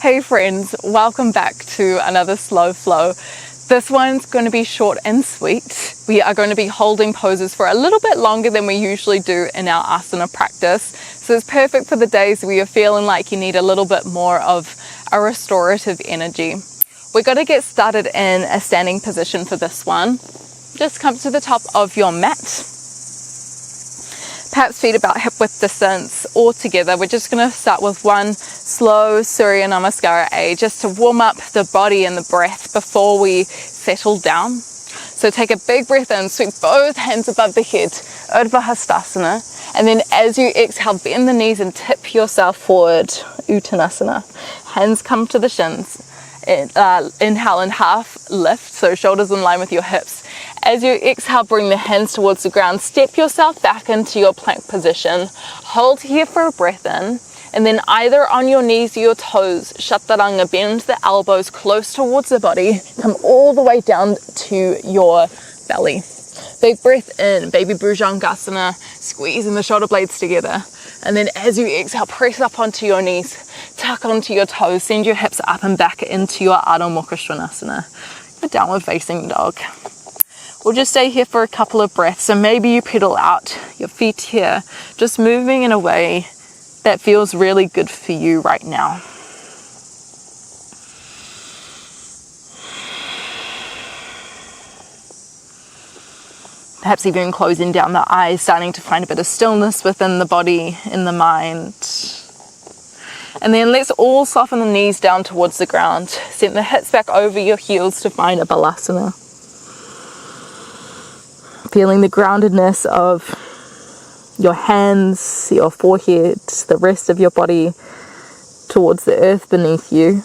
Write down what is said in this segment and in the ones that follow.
Hey friends, welcome back to another slow flow. This one's going to be short and sweet. We are going to be holding poses for a little bit longer than we usually do in our asana practice. So it's perfect for the days where you're feeling like you need a little bit more of a restorative energy. We're going to get started in a standing position for this one. Just come to the top of your mat. Perhaps feet about hip width distance or together. We're just going to start with one slow Surya Namaskara A, just to warm up the body and the breath before we settle down. So take a big breath in, sweep both hands above the head, Urdhva Hastasana, and then as you exhale, bend the knees and tip yourself forward, Uttanasana. Hands come to the shins. Inhale and half lift, so shoulders in line with your hips. As you exhale, bring the hands towards the ground. Step yourself back into your plank position. Hold here for a breath in, and then either on your knees or your toes, Chaturanga, bend the elbows close towards the body. Come all the way down to your belly. Big breath in, baby Bhujangasana, squeezing the shoulder blades together. And then as you exhale, press up onto your knees, tuck onto your toes, send your hips up and back into your Adho Mukha Svanasana, a downward facing dog. We'll just stay here for a couple of breaths. So maybe you pedal out your feet here, just moving in a way that feels really good for you right now. Perhaps even closing down the eyes, starting to find a bit of stillness within the body, in the mind. And then let's all soften the knees down towards the ground. Send the hips back over your heels to find a balasana. Feeling the groundedness of your hands, your forehead, the rest of your body towards the earth beneath you.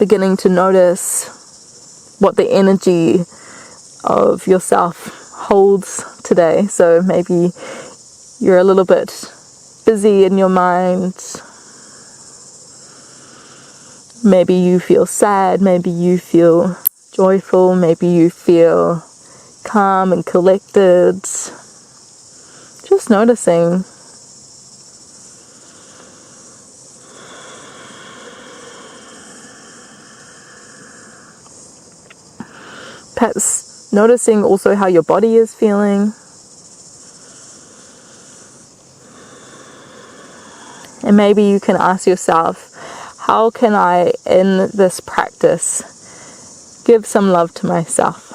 Beginning to notice what the energy of yourself holds today. So maybe you're a little bit busy in your mind. Maybe you feel sad, maybe you feel joyful, maybe you feel calm and collected. Just noticing. Perhaps noticing also how your body is feeling. And maybe you can ask yourself, how can I, in this practice, give some love to myself?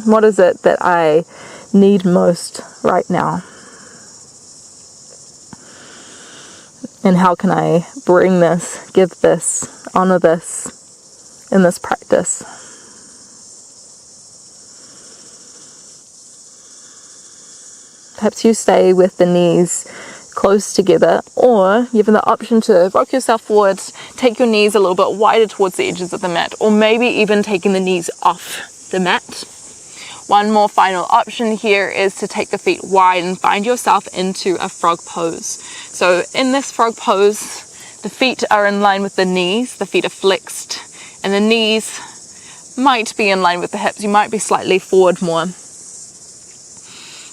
What is it that I need most right now? And how can I bring this, give this, honor this in this practice? Perhaps you stay with the knees close together, or you have the option to rock yourself forward, take your knees a little bit wider towards the edges of the mat, or maybe even taking the knees off the mat. One more final option here is to take the feet wide and find yourself into a frog pose. So in this frog pose, the feet are in line with the knees, the feet are flexed, and the knees might be in line with the hips. You might be slightly forward more.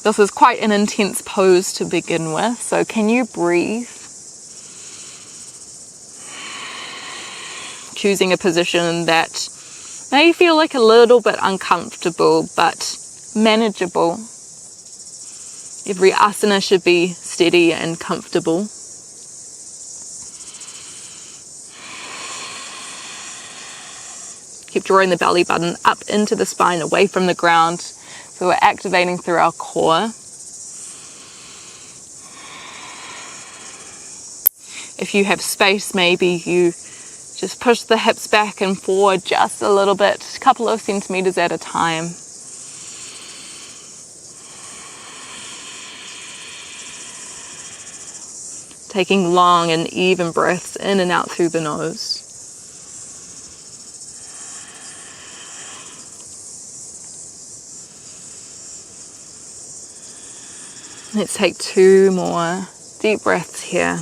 This is quite an intense pose to begin with, so can you breathe? Choosing a position that may feel like a little bit uncomfortable, but manageable. Every asana should be steady and comfortable. Keep drawing the belly button up into the spine, away from the ground. So we're activating through our core. If you have space, maybe you just push the hips back and forward just a little bit, a couple of centimeters at a time. Taking long and even breaths in and out through the nose. Let's take 2 more deep breaths here.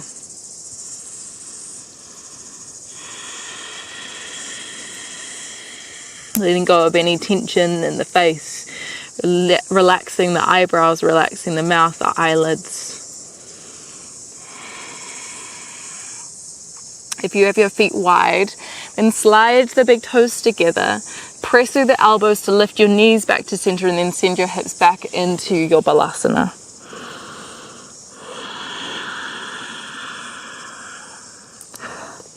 Letting go of any tension in the face, Relaxing the eyebrows, relaxing the mouth, the eyelids. If you have your feet wide, then slide the big toes together. Press through the elbows to lift your knees back to center, and then send your hips back into your balasana.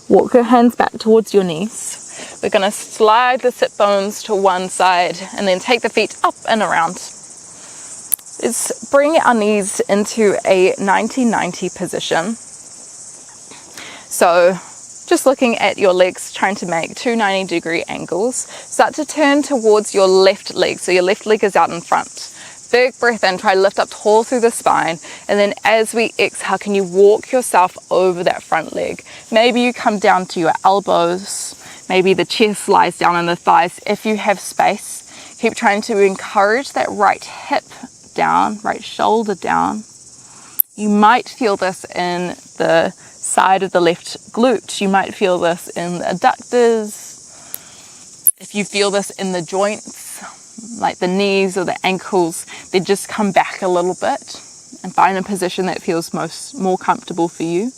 Walk your hands back towards your knees. We're going to slide the sit bones to one side and then take the feet up and around. Let's bring our knees into a 90-90 position. So just looking at your legs, trying to make two 90-degree angles. Start to turn towards your left leg. So your left leg is out in front. Big breath in, try to lift up tall through the spine. And then as we exhale, can you walk yourself over that front leg? Maybe you come down to your elbows. Maybe the chest lies down on the thighs. If you have space, keep trying to encourage that right hip down, right shoulder down. You might feel this in the side of the left glute. You might feel this in the adductors. If you feel this in the joints, like the knees or the ankles, then just come back a little bit and find a position that feels more comfortable for you.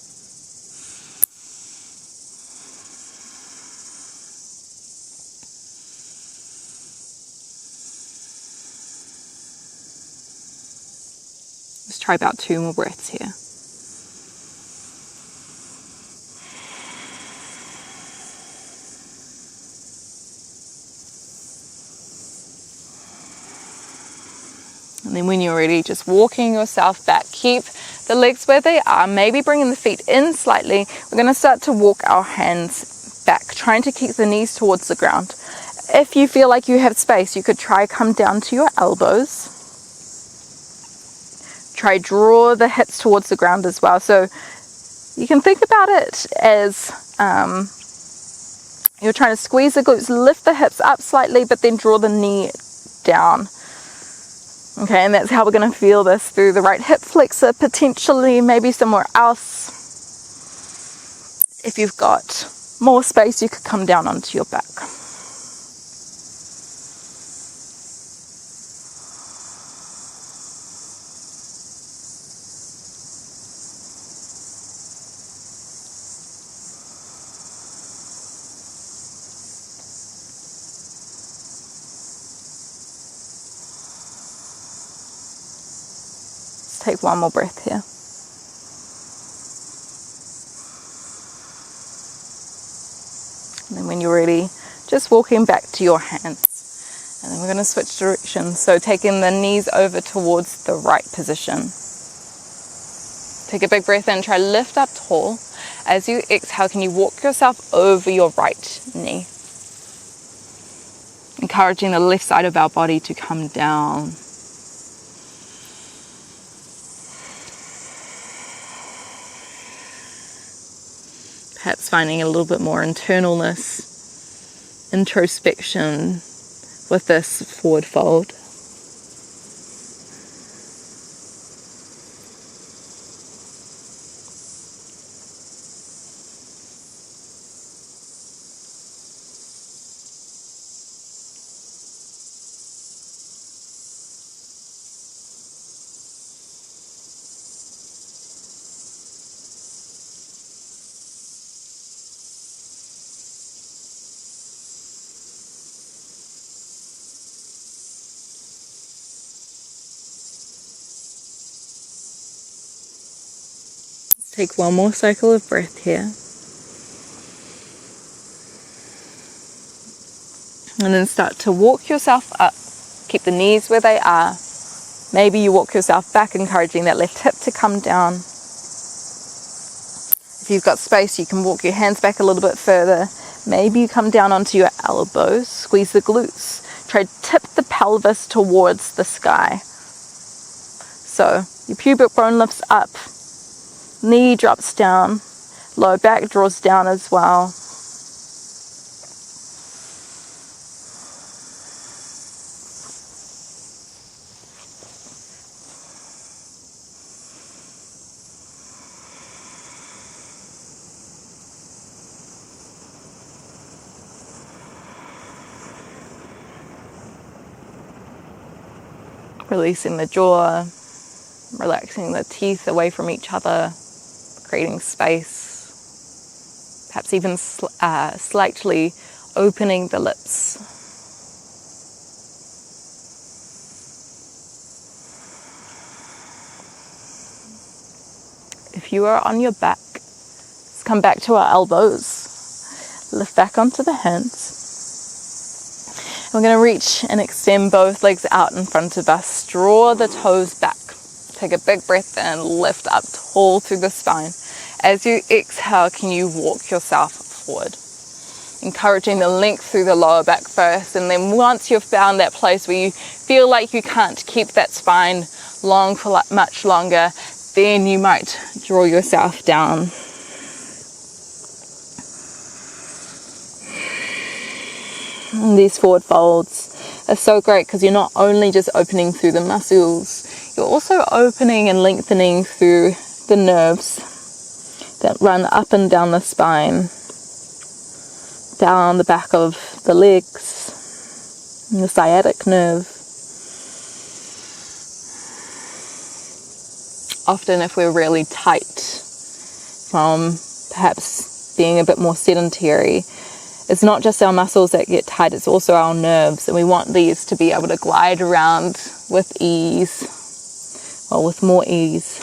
Let's try about 2 more breaths here. And then when you're ready, just walking yourself back. Keep the legs where they are, maybe bringing the feet in slightly. We're going to start to walk our hands back, trying to keep the knees towards the ground. If you feel like you have space, you could try come down to your elbows. Try draw the hips towards the ground as well. So you can think about it as you're trying to squeeze the glutes, lift the hips up slightly, but then draw the knee down. Okay, and that's how we're going to feel this through the right hip flexor, potentially maybe somewhere else. If you've got more space, you could come down onto your back. Take one more breath here. And then when you're ready, just walking back to your hands. And then we're going to switch directions. So taking the knees over towards the right position. Take a big breath in, try to lift up tall. As you exhale, can you walk yourself over your right knee? Encouraging the left side of our body to come down. Perhaps finding a little bit more internalness, introspection with this forward fold. Take one more cycle of breath here. And then start to walk yourself up. Keep the knees where they are. Maybe you walk yourself back, encouraging that left hip to come down. If you've got space, you can walk your hands back a little bit further. Maybe you come down onto your elbows, squeeze the glutes. Try to tip the pelvis towards the sky. So your pubic bone lifts up. Knee drops down, low back draws down as well. Releasing the jaw, relaxing the teeth away from each other, creating space, perhaps even slightly opening the lips. If you are on your back, let's come back to our elbows, lift back onto the hands. We're going to reach and extend both legs out in front of us, draw the toes back. Take a big breath and lift up tall through the spine. As you exhale, can you walk yourself forward? Encouraging the length through the lower back first, and then once you've found that place where you feel like you can't keep that spine long for much longer, then you might draw yourself down. And these forward folds are so great because you're not only just opening through the muscles, you're also opening and lengthening through the nerves that run up and down the spine, down the back of the legs, and the sciatic nerve. Often if we're really tight from perhaps being a bit more sedentary, it's not just our muscles that get tight, it's also our nerves, and we want these to be able to glide around with ease, or with more ease.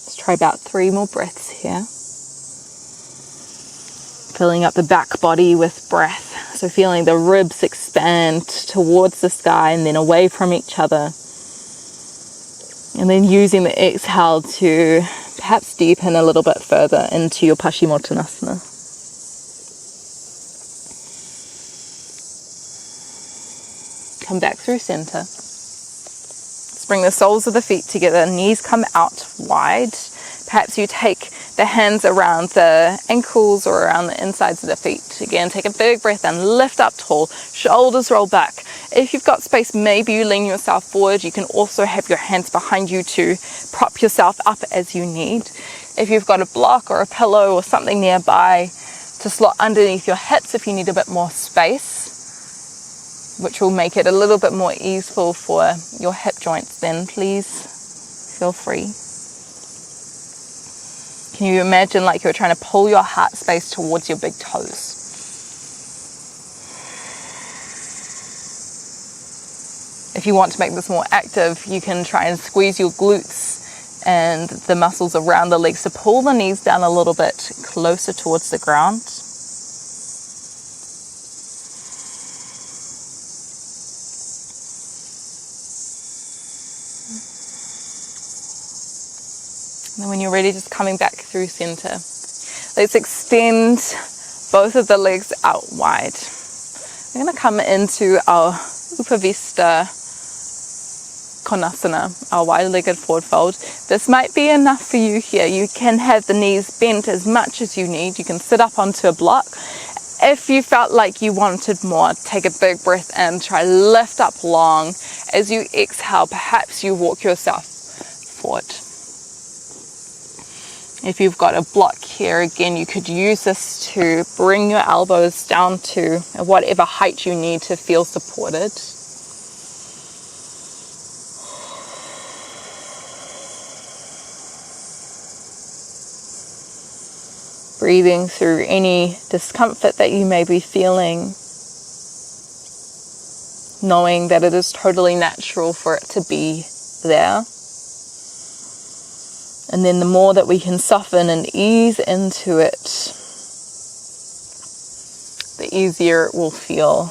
Let's try about 3 more breaths here. Filling up the back body with breath. So feeling the ribs expand towards the sky and then away from each other. And then using the exhale to perhaps deepen a little bit further into your Paschimottanasana. Come back through center. Let's bring the soles of the feet together, knees come out wide. Perhaps you take the hands around the ankles or around the insides of the feet. Again, take a big breath and lift up tall, shoulders roll back. If you've got space, maybe you lean yourself forward. You can also have your hands behind you to prop yourself up as you need. If you've got a block or a pillow or something nearby to slot underneath your hips if you need a bit more space, which will make it a little bit more easeful for your hip joints, then please feel free. Can you imagine like you're trying to pull your heart space towards your big toes? If you want to make this more active, you can try and squeeze your glutes and the muscles around the legs to pull the knees down a little bit closer towards the ground. And when you're ready, just coming back through center. Let's extend both of the legs out wide. We're going to come into our Upavista Konasana, our wide-legged forward fold. This might be enough for you here. You can have the knees bent as much as you need. You can sit up onto a block. If you felt like you wanted more, take a big breath and try lift up long. As you exhale, perhaps you walk yourself forward. If you've got a block here, again, you could use this to bring your elbows down to whatever height you need to feel supported. Breathing through any discomfort that you may be feeling, knowing that it is totally natural for it to be there. And then the more that we can soften and ease into it, the easier it will feel.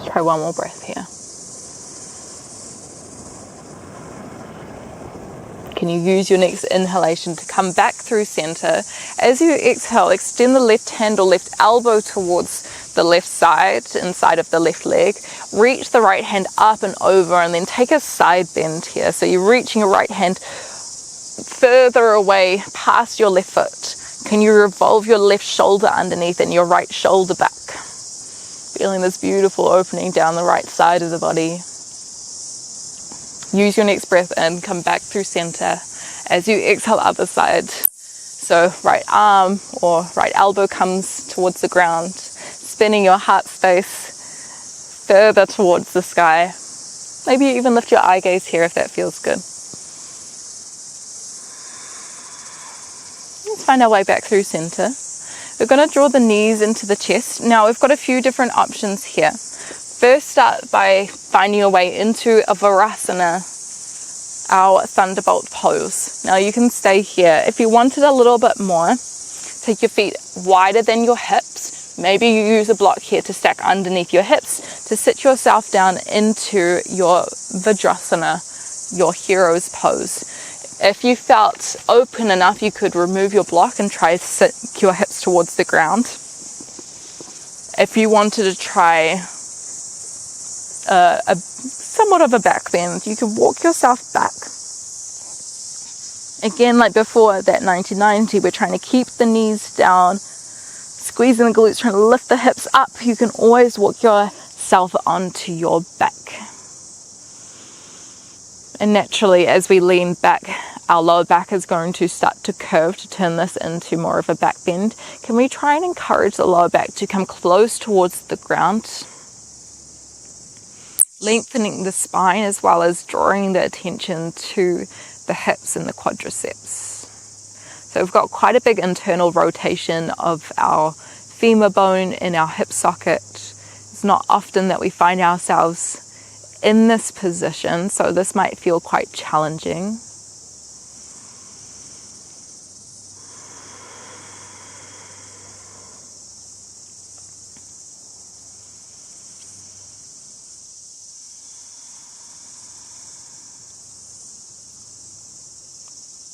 Try one more breath here. Can you use your next inhalation to come back through center? As you exhale, extend the left hand or left elbow towards the left side, inside of the left leg. Reach the right hand up and over, and then take a side bend here. So you're reaching your right hand further away past your left foot. Can you revolve your left shoulder underneath and your right shoulder back? Feeling this beautiful opening down the right side of the body. Use your next breath in, come back through center. As you exhale, other side. So right arm or right elbow comes towards the ground, spinning your heart space further towards the sky. Maybe you even lift your eye gaze here if that feels good. Let's find our way back through center. We're going to draw the knees into the chest. Now we've got a few different options here. First, start by finding your way into a Virasana, our thunderbolt pose. Now you can stay here. If you wanted a little bit more, take your feet wider than your hips. Maybe you use a block here to stack underneath your hips to sit yourself down into your Vajrasana, your hero's pose. If you felt open enough, you could remove your block and try to sit your hips towards the ground. If you wanted to try somewhat of a back bend, you can walk yourself back. Again, like before, that 90-90, we're trying to keep the knees down, squeezing the glutes, trying to lift the hips up. You can always walk yourself onto your back. And naturally, as we lean back, our lower back is going to start to curve to turn this into more of a back bend. Can we try and encourage the lower back to come close towards the ground? Lengthening the spine as well as drawing the attention to the hips and the quadriceps. So we've got quite a big internal rotation of our femur bone in our hip socket. It's not often that we find ourselves in this position, so this might feel quite challenging.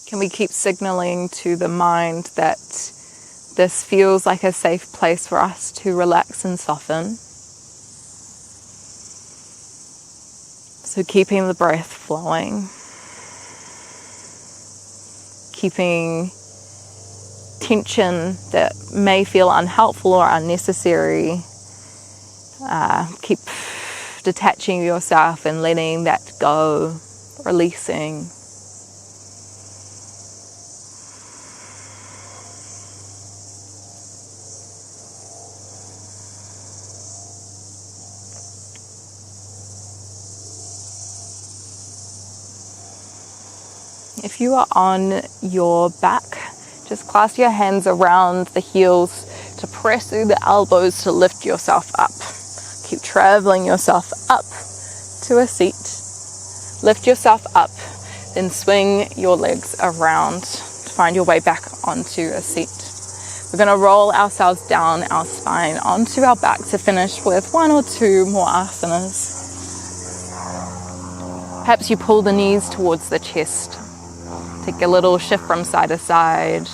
Can we keep signaling to the mind that this feels like a safe place for us to relax and soften? So keeping the breath flowing, keeping tension that may feel unhelpful or unnecessary, keep detaching yourself and letting that go, releasing. If you are on your back, just clasp your hands around the heels to press through the elbows to lift yourself up. Keep traveling yourself up to a seat. Lift yourself up, then swing your legs around to find your way back onto a seat. We're going to roll ourselves down our spine onto our back to finish with one or two more asanas. Perhaps you pull the knees towards the chest. Take a little shift from side to side.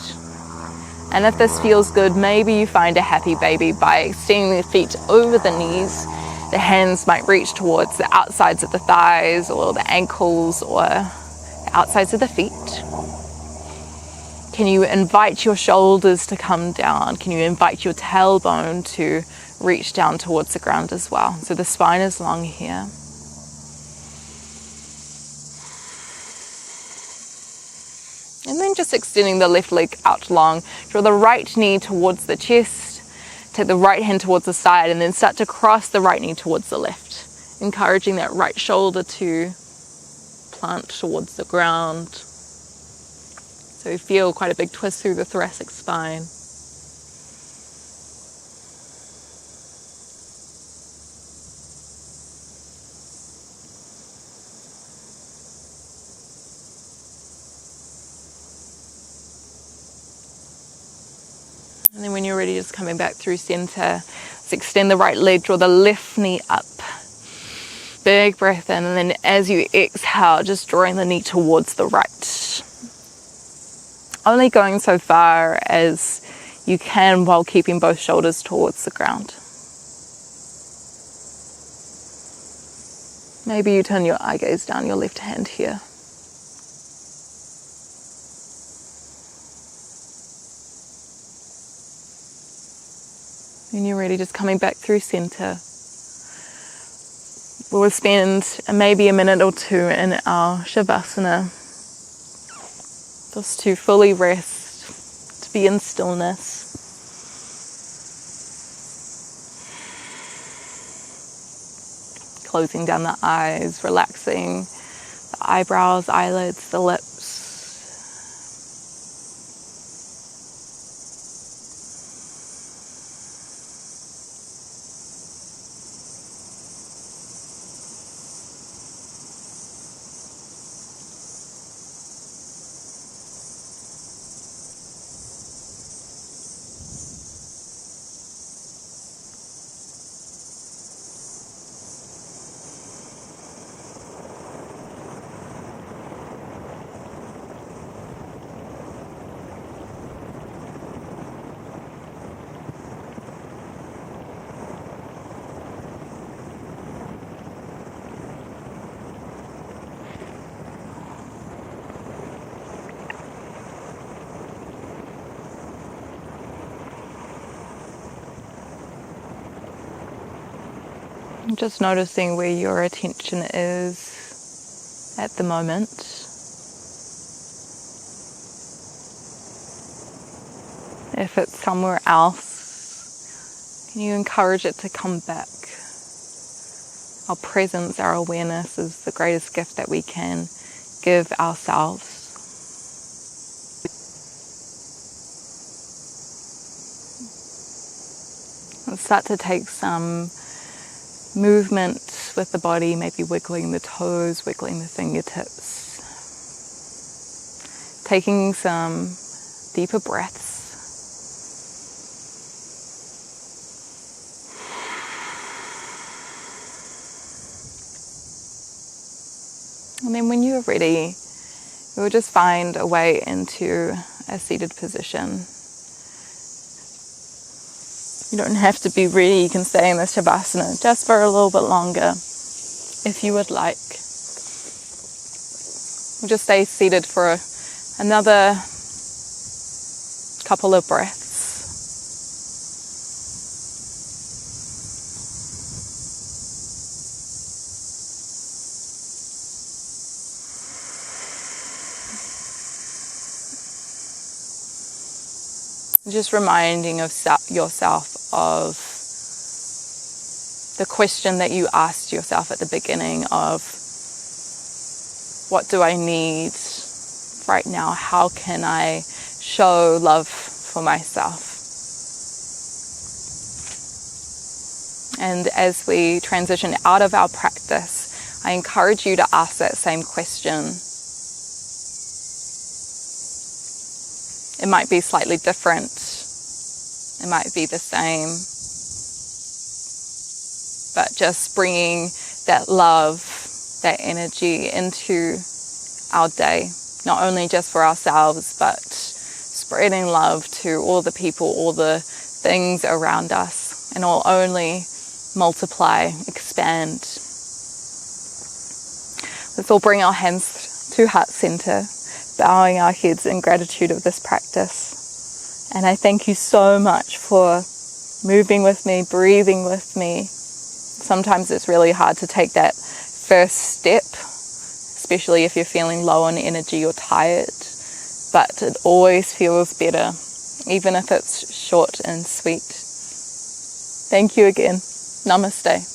And if this feels good, maybe you find a happy baby by extending the feet over the knees. The hands might reach towards the outsides of the thighs or the ankles or the outsides of the feet. Can you invite your shoulders to come down? Can you invite your tailbone to reach down towards the ground as well? So the spine is long here. And then just extending the left leg out long. Draw the right knee towards the chest. Take the right hand towards the side and then start to cross the right knee towards the left. Encouraging that right shoulder to plant towards the ground. So you feel quite a big twist through the thoracic spine. And then when you're ready, just coming back through center, let's extend the right leg, draw the left knee up. Big breath in, and then as you exhale, just drawing the knee towards the right. only going so far as you can while keeping both shoulders towards the ground. Maybe you turn your eye gaze down your left hand here. When you're ready, just coming back through center. We'll spend maybe a minute or two in our Shavasana, just to fully rest, to be in stillness. Closing down the eyes, relaxing the eyebrows, eyelids, the lips. Just noticing where your attention is at the moment. If it's somewhere else, can you encourage it to come back? Our presence, our awareness is the greatest gift that we can give ourselves. Let's start to take some movement with the body, maybe wiggling the toes, wiggling the fingertips. Taking some deeper breaths. And then when you're ready, you'll just find a way into a seated position. You don't have to be ready, you can stay in this Shavasana just for a little bit longer if you would like. We'll just stay seated for another couple of breaths. Just reminding of yourself of the question that you asked yourself at the beginning of, what do I need right now? How can I show love for myself? And as we transition out of our practice, I encourage you to ask that same question. It might be slightly different. It might be the same. But just bringing that love, that energy into our day, not only just for ourselves, but spreading love to all the people, all the things around us, and it will only multiply, expand. Let's all bring our hands to heart center, bowing our heads in gratitude of this practice. And I thank you so much for moving with me, breathing with me. Sometimes it's really hard to take that first step, especially if you're feeling low on energy or tired. But it always feels better, even if it's short and sweet. Thank you again. Namaste.